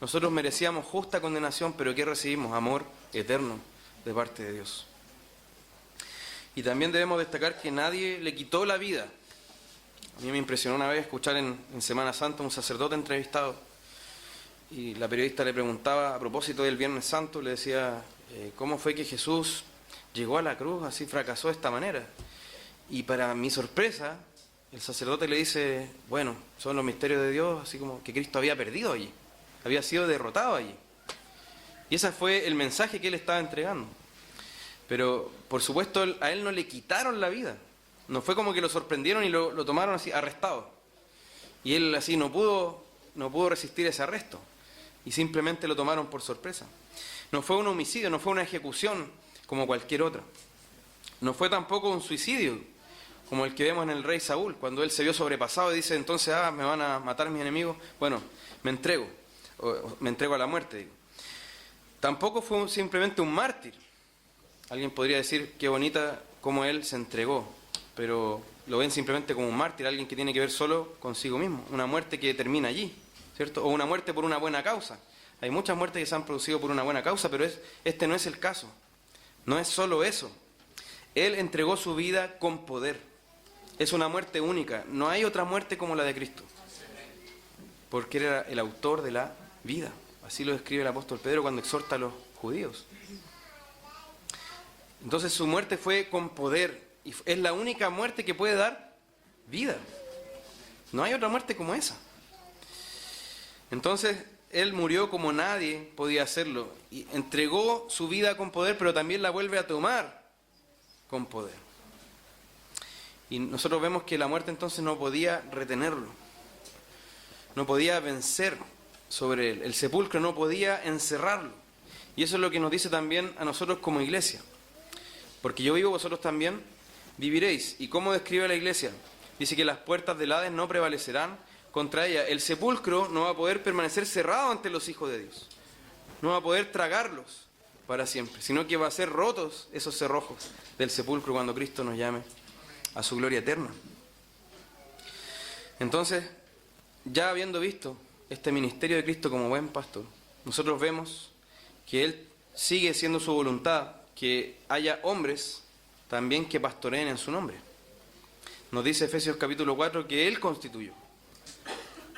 Nosotros merecíamos justa condenación, pero ¿qué recibimos? Amor eterno de parte de Dios. Y también debemos destacar que nadie le quitó la vida. A mí me impresionó una vez escuchar en Semana Santa un sacerdote entrevistado, y la periodista le preguntaba a propósito del Viernes Santo, le decía, ¿cómo fue que Jesús llegó a la cruz, así fracasó de esta manera? Y para mi sorpresa, el sacerdote le dice, bueno, son los misterios de Dios, así como que Cristo había perdido allí, había sido derrotado allí. Y ese fue el mensaje que él estaba entregando. Pero, por supuesto, a él no le quitaron la vida. No fue como que lo sorprendieron y lo tomaron así, arrestado. Y él así no pudo resistir ese arresto. Y simplemente lo tomaron por sorpresa. No fue un homicidio, no fue una ejecución como cualquier otra. No fue tampoco un suicidio, como el que vemos en el rey Saúl, cuando él se vio sobrepasado y dice, entonces, me van a matar mis enemigos. Bueno, me entrego a la muerte, digo. Tampoco fue simplemente un mártir. Alguien podría decir, qué bonita cómo él se entregó, pero lo ven simplemente como un mártir, alguien que tiene que ver solo consigo mismo, una muerte que termina allí, ¿cierto? O una muerte por una buena causa. Hay muchas muertes que se han producido por una buena causa, pero este no es el caso. No es solo eso. Él entregó su vida con poder. Es una muerte única. No hay otra muerte como la de Cristo. Porque Él era el autor de la vida. Así lo describe el apóstol Pedro cuando exhorta a los judíos. Entonces su muerte fue con poder. Y es la única muerte que puede dar vida. No hay otra muerte como esa. Entonces, Él murió como nadie podía hacerlo. Y entregó su vida con poder, pero también la vuelve a tomar con poder. Y nosotros vemos que la muerte entonces no podía retenerlo. No podía vencer sobre él. El sepulcro no podía encerrarlo. Y eso es lo que nos dice también a nosotros como iglesia. Porque yo vivo, vosotros también viviréis. ¿Y cómo describe la iglesia? Dice que las puertas del Hades no prevalecerán contra ella. El sepulcro no va a poder permanecer cerrado ante los hijos de Dios. No va a poder tragarlos para siempre, sino que va a ser rotos esos cerrojos del sepulcro cuando Cristo nos llame a su gloria eterna. Entonces, ya habiendo visto este ministerio de Cristo como buen pastor, nosotros vemos que Él sigue siendo su voluntad, que haya hombres también que pastoreen en su nombre. Nos dice Efesios capítulo 4 que Él constituyó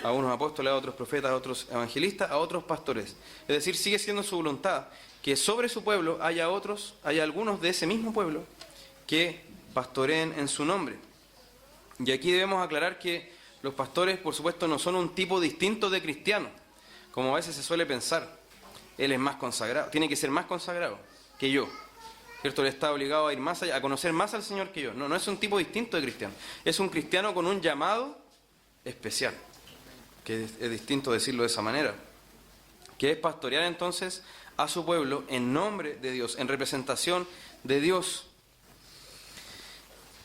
a unos apóstoles, a otros profetas, a otros evangelistas, a otros pastores. Es decir, sigue siendo su voluntad que sobre su pueblo haya algunos de ese mismo pueblo que pastoreen en su nombre. Y aquí debemos aclarar que los pastores, por supuesto, no son un tipo distinto de cristiano, como a veces se suele pensar. Él es más consagrado, tiene que ser más consagrado que yo, ¿cierto? Él está obligado a ir más allá, a conocer más al Señor que yo. No es un tipo distinto de cristiano. Es un cristiano con un llamado especial, que es distinto decirlo de esa manera, que es pastorear entonces a su pueblo en nombre de Dios, en representación de Dios,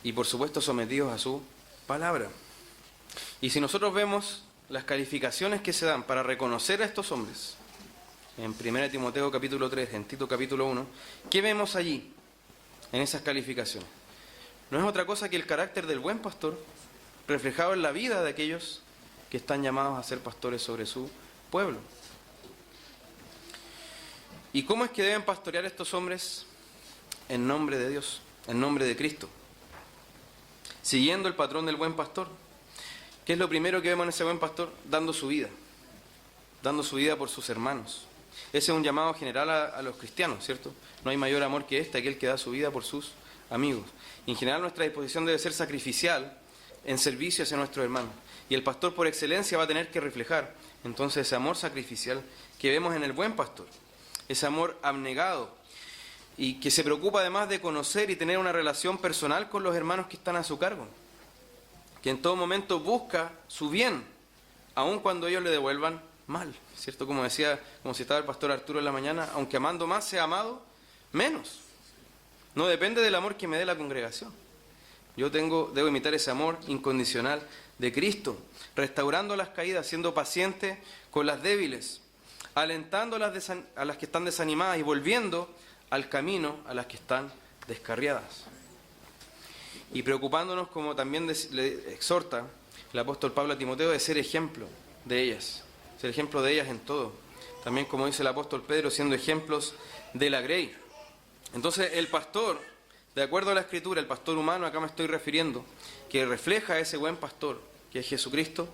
y por supuesto sometidos a su palabra. Y si nosotros vemos las calificaciones que se dan para reconocer a estos hombres, en 1 Timoteo capítulo 3, en Tito capítulo 1, ¿qué vemos allí en esas calificaciones. No es otra cosa que el carácter del buen pastor reflejado en la vida de aquellos que están llamados a ser pastores sobre su pueblo. ¿Y cómo es que deben pastorear estos hombres? En nombre de Dios, en nombre de Cristo, siguiendo el patrón del buen pastor. ¿Qué es lo primero que vemos en ese buen pastor? Dando su vida por sus hermanos. Ese es un llamado general a los cristianos, ¿cierto? No hay mayor amor que este, aquel que da su vida por sus amigos. Y en general nuestra disposición debe ser sacrificial en servicio hacia nuestros hermanos. Y el pastor por excelencia va a tener que reflejar entonces ese amor sacrificial que vemos en el buen pastor. Ese amor abnegado y que se preocupa además de conocer y tener una relación personal con los hermanos que están a su cargo. Que en todo momento busca su bien, aun cuando ellos le devuelvan mal, ¿cierto? Como citaba el pastor Arturo en la mañana, aunque amando más sea amado, menos. No depende del amor que me dé la congregación. Yo debo imitar ese amor incondicional de Cristo, restaurando las caídas, siendo paciente con las débiles, alentando a las que están desanimadas y volviendo al camino a las que están descarriadas. Y preocupándonos, como también le exhorta el apóstol Pablo a Timoteo, de ser ejemplo de ellas. Ser ejemplo de ellas en todo. También, como dice el apóstol Pedro, siendo ejemplos de la grey. Entonces, el pastor, de acuerdo a la Escritura, el pastor humano, acá me estoy refiriendo, que refleja a ese buen pastor, que es Jesucristo,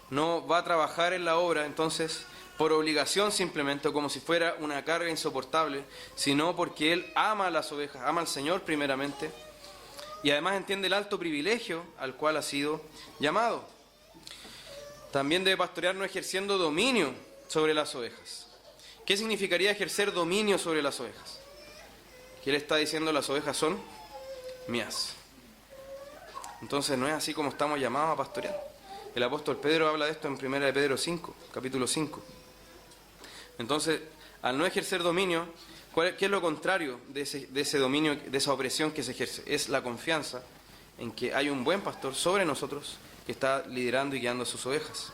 no va a trabajar en la obra, entonces, por obligación simplemente, o como si fuera una carga insoportable, sino porque él ama a las ovejas, ama al Señor primeramente, y además entiende el alto privilegio al cual ha sido llamado. También debe pastorear no ejerciendo dominio sobre las ovejas. ¿Qué significaría ejercer dominio sobre las ovejas? Que él está diciendo: las ovejas son mías. Entonces no es así como estamos llamados a pastorear. El apóstol Pedro habla de esto en 1 de Pedro 5, capítulo 5. Entonces, al no ejercer dominio, ¿qué es lo contrario de ese dominio, de esa opresión que se ejerce? Es la confianza en que hay un buen pastor sobre nosotros que está liderando y guiando a sus ovejas.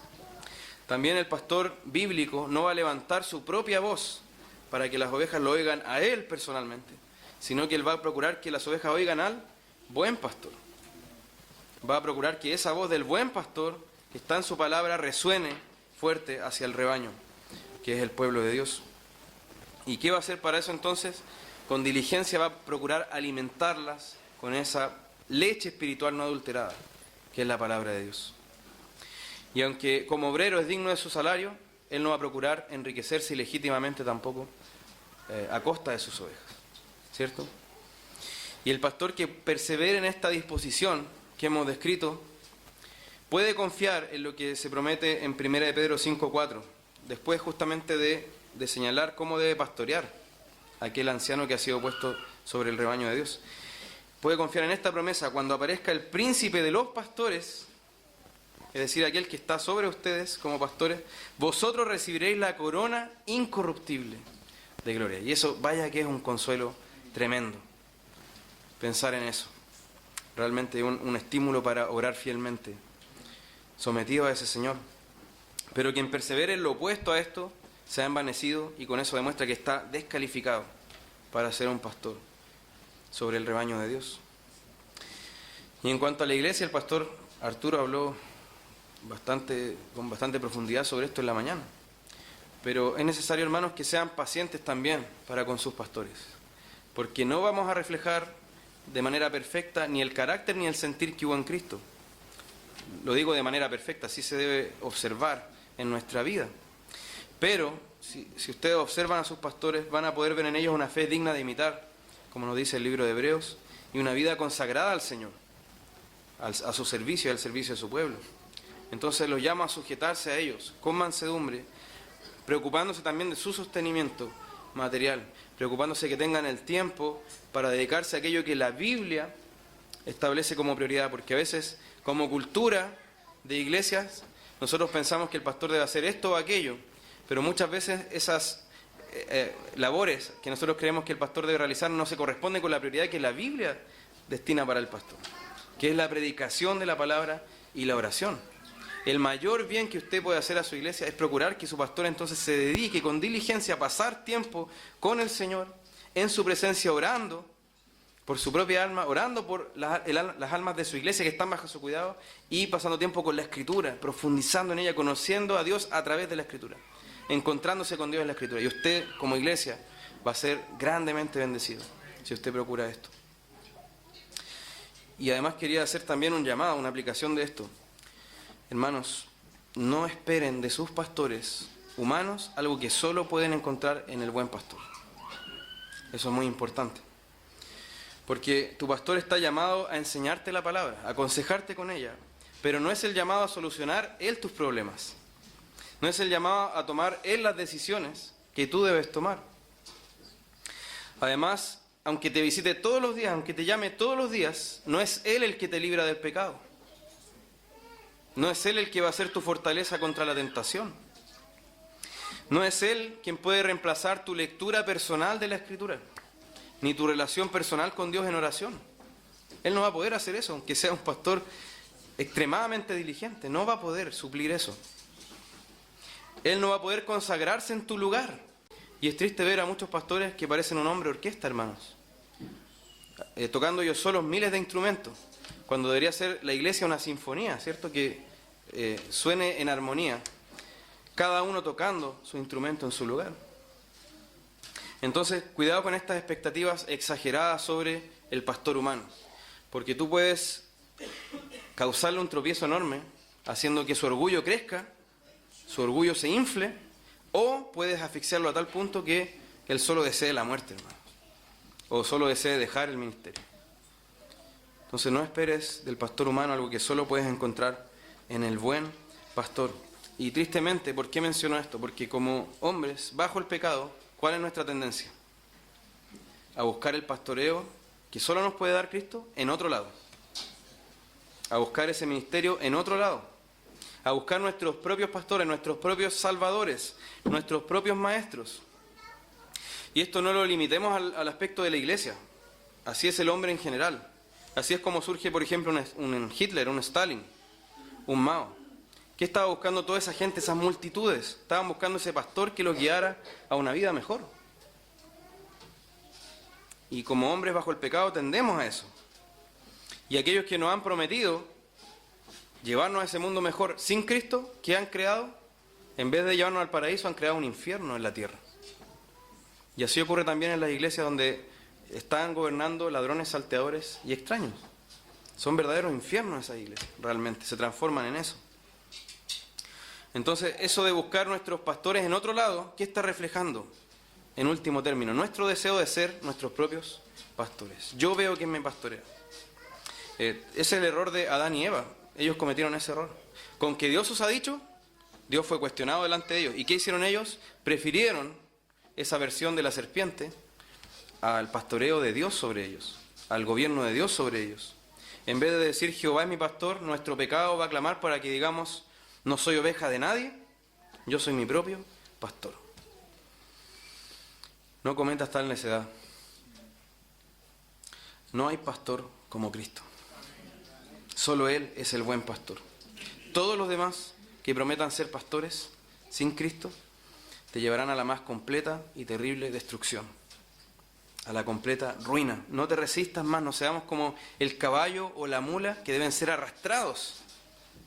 También el pastor bíblico no va a levantar su propia voz para que las ovejas lo oigan a él personalmente, sino que él va a procurar que las ovejas oigan al buen pastor. Va a procurar que esa voz del buen pastor que está en su palabra resuene fuerte hacia el rebaño, que es el pueblo de Dios. ¿Y qué va a hacer para eso entonces? Con diligencia va a procurar alimentarlas con esa leche espiritual no adulterada, que es la palabra de Dios. Y aunque como obrero es digno de su salario, él no va a procurar enriquecerse ilegítimamente tampoco a costa de sus ovejas, ¿cierto? Y el pastor que persevere en esta disposición que hemos descrito puede confiar en lo que se promete en 1 de Pedro 5:4, después justamente de señalar cómo debe pastorear aquel anciano que ha sido puesto sobre el rebaño de Dios. Puede confiar en esta promesa: cuando aparezca el príncipe de los pastores, es decir, aquel que está sobre ustedes como pastores, vosotros recibiréis la corona incorruptible de gloria. Y eso, vaya que es un consuelo tremendo, pensar en eso. Realmente un estímulo para orar fielmente, sometido a ese Señor. Pero quien persevere en lo opuesto a esto, se ha envanecido y con eso demuestra que está descalificado para ser un pastor sobre el rebaño de Dios. Y en cuanto a la iglesia, el pastor Arturo habló con bastante profundidad sobre esto en la mañana. Pero es necesario, hermanos, que sean pacientes también para con sus pastores, porque no vamos a reflejar de manera perfecta ni el carácter ni el sentir que hubo en Cristo. Lo digo de manera perfecta, así se debe observar en nuestra vida. Pero si ustedes observan a sus pastores, van a poder ver en ellos una fe digna de imitar, como nos dice el libro de Hebreos, y una vida consagrada al Señor, a su servicio y al servicio de su pueblo. Entonces los llama a sujetarse a ellos con mansedumbre, preocupándose también de su sostenimiento material, preocupándose que tengan el tiempo para dedicarse a aquello que la Biblia establece como prioridad, porque a veces, como cultura de iglesias, nosotros pensamos que el pastor debe hacer esto o aquello, pero muchas veces esas labores que nosotros creemos que el pastor debe realizar no se corresponden con la prioridad que la Biblia destina para el pastor, que es la predicación de la palabra y la oración. El mayor bien que usted puede hacer a su iglesia es procurar que su pastor entonces se dedique con diligencia a pasar tiempo con el Señor, en su presencia orando, por su propia alma, orando por las almas de su iglesia que están bajo su cuidado y pasando tiempo con la Escritura, profundizando en ella, conociendo a Dios a través de la Escritura, encontrándose con Dios en la Escritura. Y usted, como iglesia, va a ser grandemente bendecido si usted procura esto. Y además quería hacer también un llamado, una aplicación de esto. Hermanos, no esperen de sus pastores humanos algo que solo pueden encontrar en el buen pastor. Eso es muy importante. Porque tu pastor está llamado a enseñarte la palabra, a aconsejarte con ella, pero no es el llamado a solucionar él tus problemas. No es el llamado a tomar él las decisiones que tú debes tomar. Además, aunque te visite todos los días, aunque te llame todos los días, no es él el que te libra del pecado. No es él el que va a ser tu fortaleza contra la tentación. No es él quien puede reemplazar tu lectura personal de la Escritura, ni tu relación personal con Dios en oración. Él no va a poder hacer eso, aunque sea un pastor extremadamente diligente. No va a poder suplir eso. Él no va a poder consagrarse en tu lugar. Y es triste ver a muchos pastores que parecen un hombre orquesta, hermanos, tocando ellos solos miles de instrumentos, cuando debería ser la iglesia una sinfonía, ¿cierto? Que suene en armonía, cada uno tocando su instrumento en su lugar. Entonces, cuidado con estas expectativas exageradas sobre el pastor humano, porque tú puedes causarle un tropiezo enorme, haciendo que su orgullo crezca, su orgullo se infle, o puedes asfixiarlo a tal punto que él solo desee la muerte, hermanos, o solo desee dejar el ministerio. Entonces no esperes del pastor humano algo que solo puedes encontrar en el buen pastor. Y tristemente, ¿por qué menciono esto? Porque como hombres bajo el pecado, ¿cuál es nuestra tendencia? A buscar el pastoreo que solo nos puede dar Cristo en otro lado. A buscar ese ministerio en otro lado. A buscar nuestros propios pastores, nuestros propios salvadores, nuestros propios maestros. Y esto no lo limitemos al aspecto de la iglesia. Así es el hombre en general. Así es como surge, por ejemplo, un Hitler, un Stalin, un Mao. ¿Qué estaba buscando toda esa gente, esas multitudes? Estaban buscando ese pastor que los guiara a una vida mejor. Y como hombres bajo el pecado tendemos a eso. Y aquellos que nos han prometido llevarnos a ese mundo mejor sin Cristo, ¿qué han creado? En vez de llevarnos al paraíso, han creado un infierno en la tierra. Y así ocurre también en las iglesias donde están gobernando ladrones, salteadores y extraños. Son verdaderos infiernos esas iglesias, realmente, se transforman en eso. Entonces, eso de buscar nuestros pastores en otro lado, ¿qué está reflejando? En último término, nuestro deseo de ser nuestros propios pastores. Yo veo quién me pastorea. Es el error de Adán y Eva. Ellos cometieron ese error. Con que Dios os ha dicho, Dios fue cuestionado delante de ellos. ¿Y qué hicieron ellos? Prefirieron esa versión de la serpiente al pastoreo de Dios sobre ellos, al gobierno de Dios sobre ellos. En vez de decir Jehová es mi pastor, nuestro pecado va a clamar para que digamos no soy oveja de nadie, yo soy mi propio pastor. No cometas tal necedad. No hay pastor como Cristo. Solo Él es el buen pastor. Todos los demás que prometan ser pastores sin Cristo te llevarán a la más completa y terrible destrucción, a la completa ruina. No te resistas más, no seamos como el caballo o la mula que deben ser arrastrados,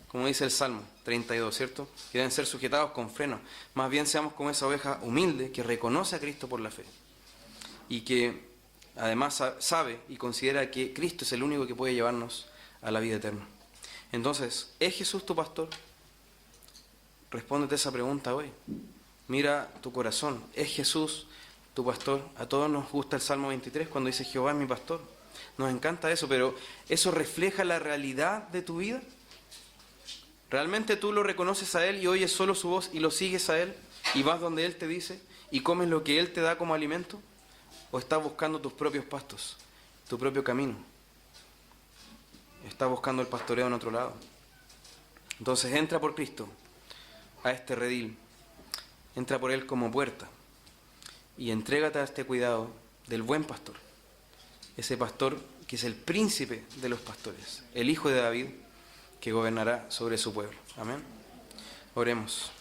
como dice el Salmo 32, ¿cierto? Que deben ser sujetados con freno. Más bien seamos como esa oveja humilde que reconoce a Cristo por la fe y que además sabe y considera que Cristo es el único que puede llevarnos a la vida eterna. Entonces, ¿es Jesús tu pastor? Respóndete esa pregunta hoy. Mira tu corazón. ¿Es Jesús tu pastor? A todos nos gusta el Salmo 23 cuando dice Jehová es mi pastor. Nos encanta eso, pero ¿eso refleja la realidad de tu vida? ¿Realmente tú lo reconoces a Él y oyes solo su voz y lo sigues a Él y vas donde Él te dice y comes lo que Él te da como alimento? ¿O estás buscando tus propios pastos, tu propio camino? Estás buscando el pastoreo en otro lado. Entonces entra por Cristo a este redil. Entra por Él como puerta. Y entrégate a este cuidado del buen pastor. Ese pastor que es el príncipe de los pastores. El hijo de David que gobernará sobre su pueblo. Amén. Oremos.